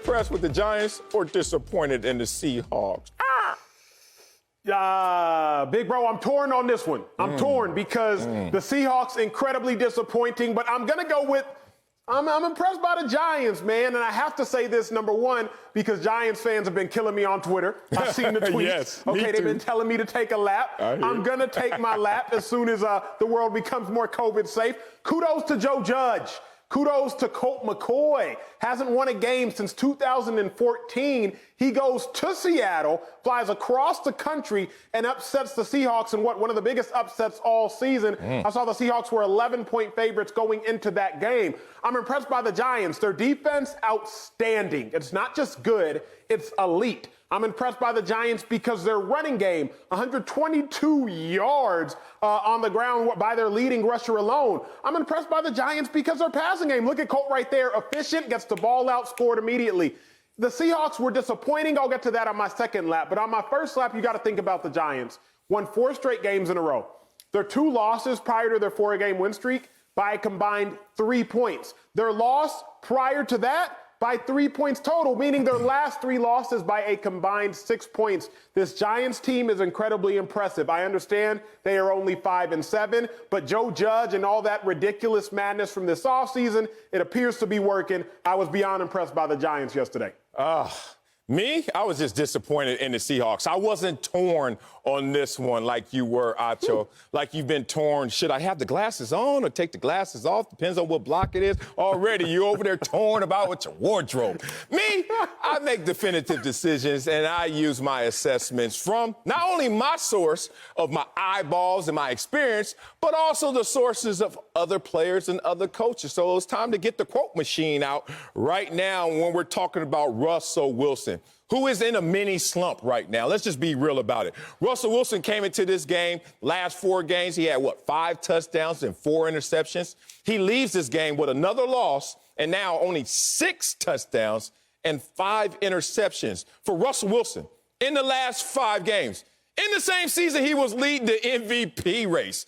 impressed with the Giants or disappointed in the Seahawks? Big bro, I'm torn on this one. I'm torn because the Seahawks incredibly disappointing, but I'm going to go with I'm impressed by the Giants, man. And I have to say this, number one, because Giants fans have been killing me on Twitter. I've seen the tweets. Yes, okay, they've been telling me to take a lap. I'm going to take my lap as soon as the world becomes more COVID safe. Kudos to Joe Judge. Kudos to Colt McCoy. Hasn't won a game since 2014. He goes to Seattle, flies across the country, and upsets the Seahawks in one of the biggest upsets all season. I saw the Seahawks were 11-point favorites going into that game. I'm impressed by the Giants. Their defense, outstanding. It's not just good, it's elite. I'm impressed by the Giants because their running game, 122 yards on the ground by their leading rusher alone. I'm impressed by the Giants because their passing game. Look at Colt right there. Efficient, gets the ball out, scored immediately. The Seahawks were disappointing. I'll get to that on my second lap. But on my first lap, you got to think about the Giants. Won 4 straight games in a row. Their 2 losses prior to their 4-game win streak by a combined 3 points. Their loss prior to that by 3 points total, meaning their last 3 losses by a combined 6 points. This Giants team is incredibly impressive. I understand they are only 5-7, but Joe Judge and all that ridiculous madness from this offseason, it appears to be working. I was beyond impressed by the Giants yesterday. Me? I was just disappointed in the Seahawks. I wasn't torn on this one like you were, Acho. Like you've been torn. Should I have the glasses on or take the glasses off? Depends on what block it is. Already, you over there torn about with your wardrobe. Me? I make definitive decisions, and I use my assessments from not only my source of my eyeballs and my experience, but also the sources of other players and other coaches. So it's time to get the quote machine out right now when we're talking about Russell Wilson, who is in a mini slump right now. Let's just be real about it. Russell Wilson came into this game, last 4 games, he had, 5 touchdowns and 4 interceptions. He leaves this game with another loss and now only 6 touchdowns and 5 interceptions for Russell Wilson in the last 5 games. In the same season, he was leading the MVP race.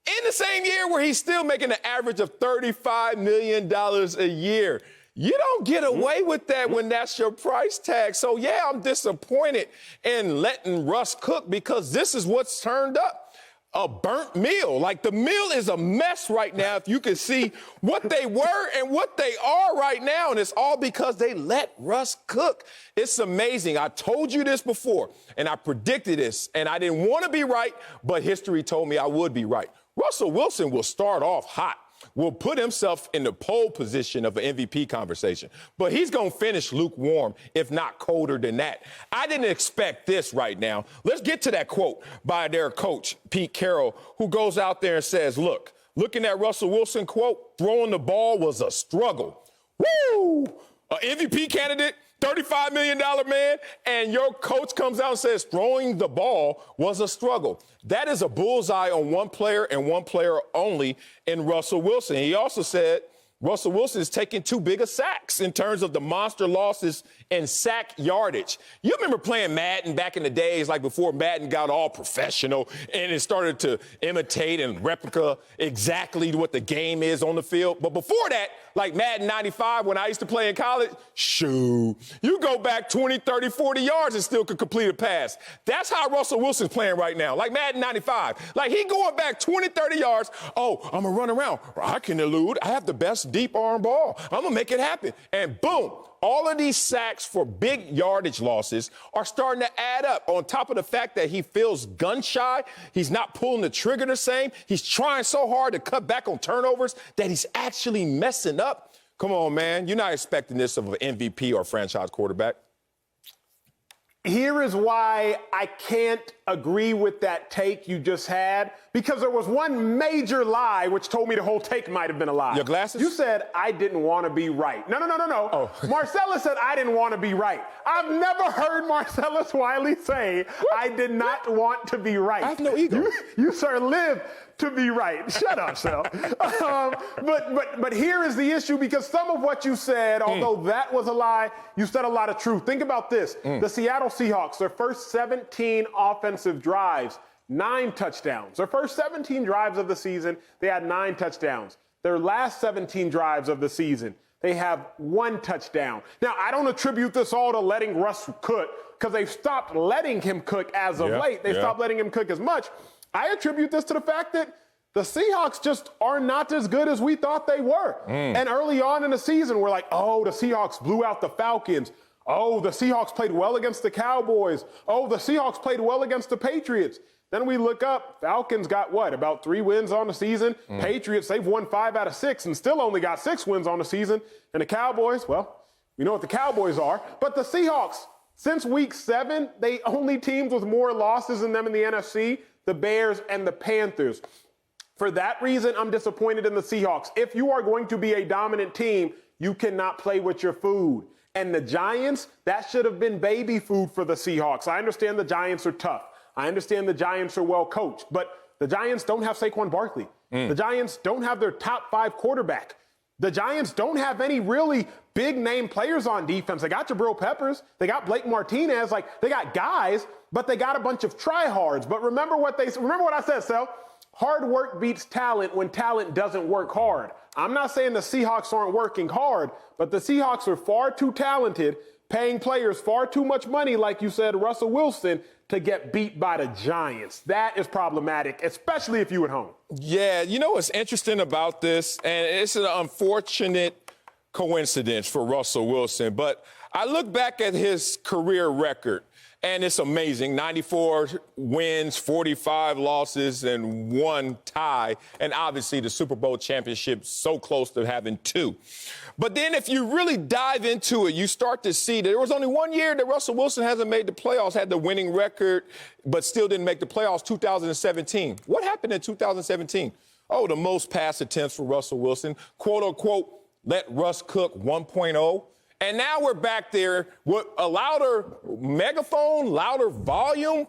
In the same year where he's still making an average of $35 million a year. You don't get away with that when that's your price tag. So, yeah, I'm disappointed in letting Russ cook because this is what's turned up. A burnt meal. Like, the meal is a mess right now if you can see what they were and what they are right now. And it's all because they let Russ cook. It's amazing. I told you this before, and I predicted this, and I didn't want to be right, but history told me I would be right. Russell Wilson will start off hot, will put himself in the pole position of an MVP conversation. But he's going to finish lukewarm, if not colder than that. I didn't expect this right now. Let's get to that quote by their coach, Pete Carroll, who goes out there and says, looking at Russell Wilson, quote, throwing the ball was a struggle. Woo! An MVP candidate, $35 million man, and your coach comes out and says throwing the ball was a struggle. That is a bullseye on one player and one player only in Russell Wilson. He also said Russell Wilson is taking too big of sacks in terms of the monster losses in sack yardage. You remember playing Madden back in the days, like before Madden got all professional and it started to imitate and replica exactly what the game is on the field. But before that, like Madden 95, when I used to play in college, you go back 20, 30, 40 yards and still could complete a pass. That's how Russell Wilson's playing right now, like Madden 95. Like he going back 20, 30 yards. Oh, I'm going to run around. I can elude. I have the best deep arm ball. I'm going to make it happen. And boom. All of these sacks for big yardage losses are starting to add up on top of the fact that he feels gun shy. He's not pulling the trigger the same. He's trying so hard to cut back on turnovers that he's actually messing up. Come on, man. You're not expecting this of an MVP or franchise quarterback. Here is why I can't agree with that take you just had, because there was one major lie which told me the whole take might have been a lie. Your glasses? You said I didn't want to be right. No. Oh. Marcellus said I didn't want to be right. I've never heard Marcellus Wiley say I did not want to be right. I have no ego. You sir, live to be right. Shut up, Sel. But here is the issue, because some of what you said, although that was a lie, you said a lot of truth. Think about this. The Seattle Seahawks, their first 17 offensive drives, 9 touchdowns. Their first 17 drives of the season, they had 9 touchdowns. Their last 17 drives of the season, They have 1 touchdown. Now, I don't attribute this all to letting Russ cook because they've stopped letting him cook as of late. They stopped letting him cook as much. I attribute this to the fact that the Seahawks just are not as good as we thought they were. And early on in the season, we're like, oh, the Seahawks blew out the Falcons. Oh, the Seahawks played well against the Cowboys. Oh, the Seahawks played well against the Patriots. Then we look up, Falcons got what, about 3 wins on the season? Patriots, they've won 5 out of 6 and still only got 6 wins on the season. And the Cowboys, well, we know what the Cowboys are. But the Seahawks, since week 7, they only teams with more losses than them in the NFC, the Bears and the Panthers. For that reason, I'm disappointed in the Seahawks. If you are going to be a dominant team, you cannot play with your food. And the Giants, that should have been baby food for the Seahawks. I understand the Giants are tough. I understand the Giants are well coached, but the Giants don't have Saquon Barkley. The Giants don't have their top 5 quarterback. The Giants don't have any really big name players on defense. They got Jabril Peppers. They got Blake Martinez. Like, they got guys, but they got a bunch of tryhards. But remember what I said, Sel. Hard work beats talent when talent doesn't work hard. I'm not saying the Seahawks aren't working hard, but the Seahawks are far too talented, paying players far too much money, like you said, Russell Wilson, to get beat by the Giants. That is problematic, especially if you at home. Yeah, you know what's interesting about this, and it's an unfortunate coincidence for Russell Wilson, but I look back at his career record, and it's amazing. 94 wins, 45 losses, and 1 tie. And obviously the Super Bowl championship so close to having 2. But then if you really dive into it, you start to see that there was only 1 year that Russell Wilson hasn't made the playoffs, had the winning record, but still didn't make the playoffs, 2017. What happened in 2017? Oh, the most pass attempts for Russell Wilson, quote unquote, let Russ cook 1.0. And now we're back there with a louder megaphone, louder volume.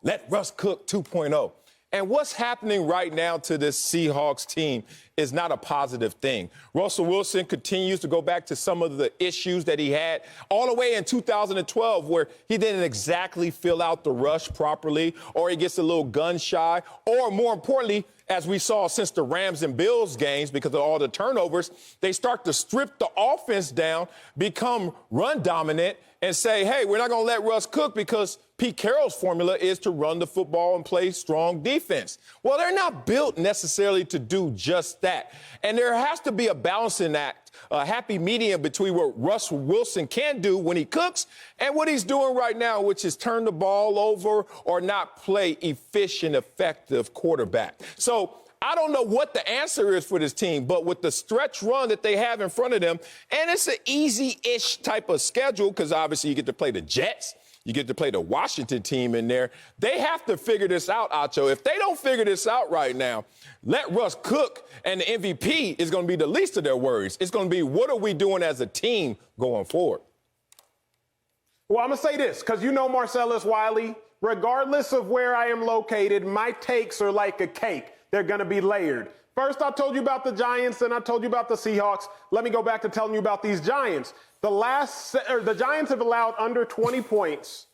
Let Russ cook 2.0. And what's happening right now to this Seahawks team is not a positive thing. Russell Wilson continues to go back to some of the issues that he had all the way in 2012, where he didn't exactly fill out the rush properly, or he gets a little gun shy, or more importantly, as we saw since the Rams and Bills games, because of all the turnovers, they start to strip the offense down, become run dominant, and say, hey, we're not going to let Russ cook because Pete Carroll's formula is to run the football and play strong defense. Well, they're not built necessarily to do just that. And there has to be a balancing act, a happy medium between what Russell Wilson can do when he cooks and what he's doing right now, which is turn the ball over or not play efficient, effective quarterback. So I don't know what the answer is for this team, but with the stretch run that they have in front of them, and it's an easy-ish type of schedule because obviously you get to play the Jets, you get to play the Washington team in there. They have to figure this out, Acho. If they don't figure this out right now, let Russ cook, and the MVP is going to be the least of their worries. It's going to be, what are we doing as a team going forward? Well, I'm going to say this, because you know Marcellus, Wiley, regardless of where I am located, my takes are like a cake. They're going to be layered. First, I told you about the Giants, and I told you about the Seahawks. Let me go back to telling you about these Giants. The Giants have allowed under 20 points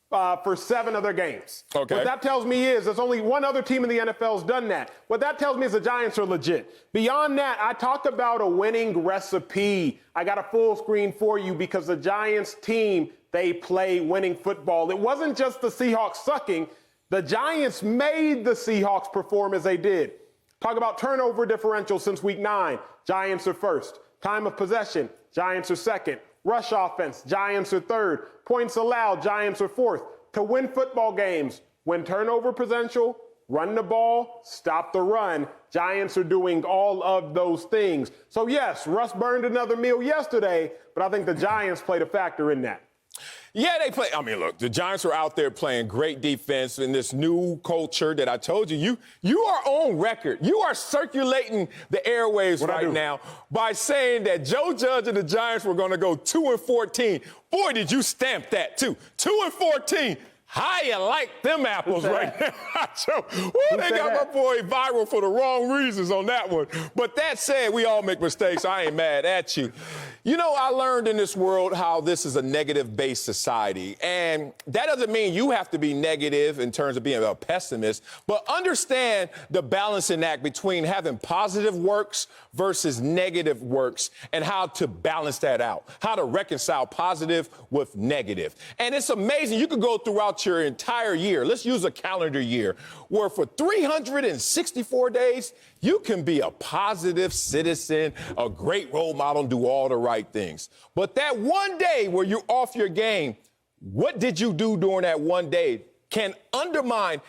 for 7 of their games. Okay. What that tells me is there's only one other team in the NFL has done that. What that tells me is the Giants are legit. Beyond that, I talk about a winning recipe. I got a full screen for you because the Giants team, they play winning football. It wasn't just the Seahawks sucking. The Giants made the Seahawks perform as they did. Talk about turnover differential since week 9. Giants are first. Time of possession, Giants are second. Rush offense, Giants are third. Points allowed, Giants are fourth. To win football games, win turnover potential, run the ball, stop the run. Giants are doing all of those things. So yes, Russ burned another meal yesterday, but I think the Giants played a factor in that. Yeah, they play. I mean, look, the Giants are out there playing great defense in this new culture that I told you. You are on record. You are circulating the airwaves right now by saying that Joe Judge and the Giants were going to go 2-14. Boy, did you stamp that, too. 2-14. How you like them apples right now? Acho? Ooh, they got that? my boy viral for the wrong reasons on that one. But that said, we all make mistakes. I ain't mad at you. You know, I learned in this world how this is a negative-based society. And that doesn't mean you have to be negative in terms of being a pessimist, but understand the balancing act between having positive works versus negative works and how to balance that out, how to reconcile positive with negative. And it's amazing. You could go throughout your entire year. Let's use a calendar year where for 364 days, you can be a positive citizen, a great role model, and do all the right things. But that one day where you're off your game, what did you do during that one day can undermine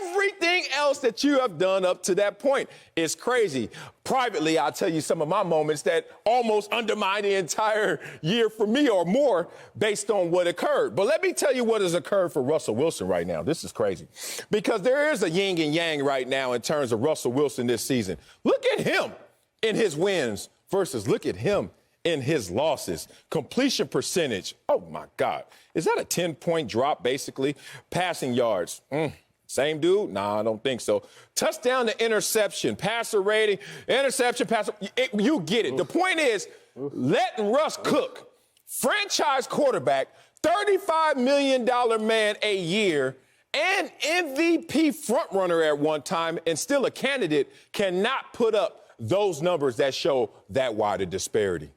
everything else that you have done up to that point. It's crazy. Privately, I'll tell you some of my moments that almost undermined the entire year for me or more based on what occurred. But let me tell you what has occurred for Russell Wilson right now. This is crazy because there is a yin and yang right now in terms of Russell Wilson this season. Look at him in his wins versus look at him in his losses. Completion percentage. Oh, my God. Is that a 10-point drop, basically? Passing yards. Same dude? Nah, I don't think so. Touchdown to interception, passer rating, interception, passer. You get it. The point is, letting Russ cook, franchise quarterback, $35 million man a year, and MVP frontrunner at one time, and still a candidate, cannot put up those numbers that show that wide a disparity.